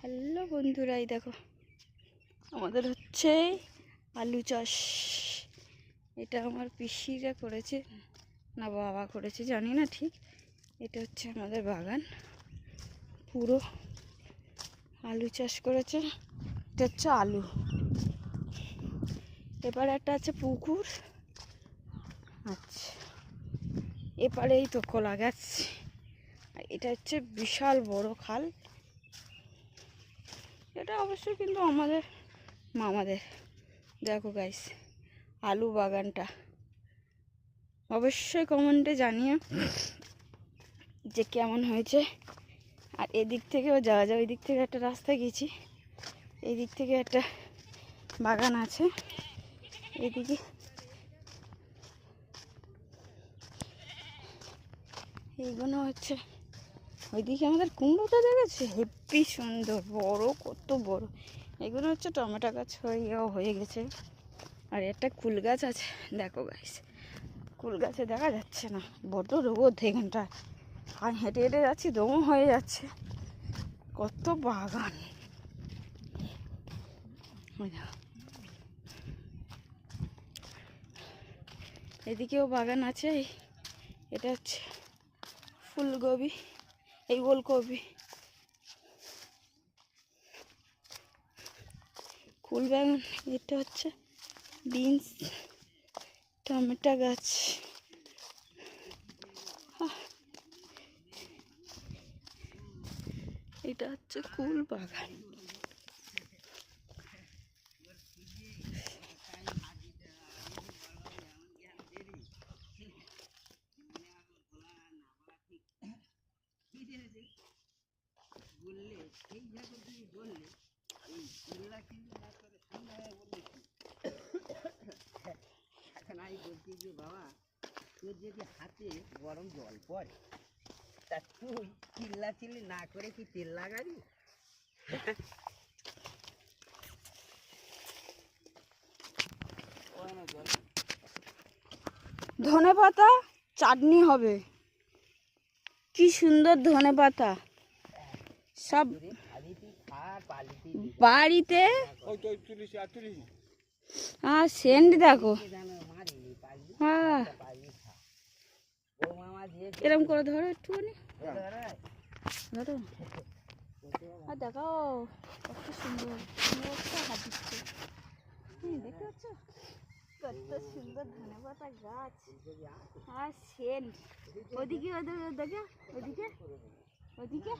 Hello বন্ধুরা, এই দেখো আমাদের হচ্ছে আলু চাষ। এটা আমার পিসিরা করেছে না বাবা করেছে জানি না ঠিক। এটা হচ্ছে আমাদের বাগান, পুরো আলু চাষ করেছে। এটা হচ্ছে আলু। এবারে একটা আছে পুকুর, আচ্ছা এপারেই তো কলা গাছ। আর এটা হচ্ছে বিশাল বড় খাল। এটা অবশ্যই কিন্তু আমাদের মামাদের। দেখো গাইস, আলু বাগানটা অবশ্যই কমেন্টে জানিও যে কেমন হয়েছে। আর এদিক থেকেও যাওয়া যায়, ওই দিক থেকে একটা রাস্তা গেছি, এই দিক থেকে একটা বাগান আছে। এদিকে এইগুলো হচ্ছে, ওইদিকে আমাদের কুমড়োটা দেখেছে হেব্বি সুন্দর বড়, কত বড়। এগুলো হচ্ছে টমেটো গাছ হয়ে গেছে। আর একটা কুল গাছ আছে, দেখো গাইস কুল গাছে দেখা যাচ্ছে না, বড্ড রোদ এখানটা। আর হেঁটে হেঁটে যাচ্ছি, দমও হয়ে যাচ্ছে। কত বাগান, এদিকেও বাগান আছে। এটা হচ্ছে ফুলকপি, এই ওলকপি, ফুল বাগান। এটা হচ্ছে বিনস, টমেটো গাছ। এটা হচ্ছে ফুল বাগান। বলছি যে বাবা, তোর যদি হাতে গরম জল পড়ে তা তুই চিল্লাচিল্লি না করে কি তেল লাগাবি? ধনে পাতা চাটনি হবে, কি সুন্দর ধনে পাতা। সব বাড়িতে। আর সেন্ট দেখো, হ্যাঁ এরকম করে ধরো একটুখানি, ধরো আর দেখাও কত সুন্দর। হাত দিচ্ছে, দেখতে পাচ্ছ কত সুন্দর ধনে পাতা গাছ আর সেন্ট। ওদিকে ওদিকে ওদিকে ওদিকে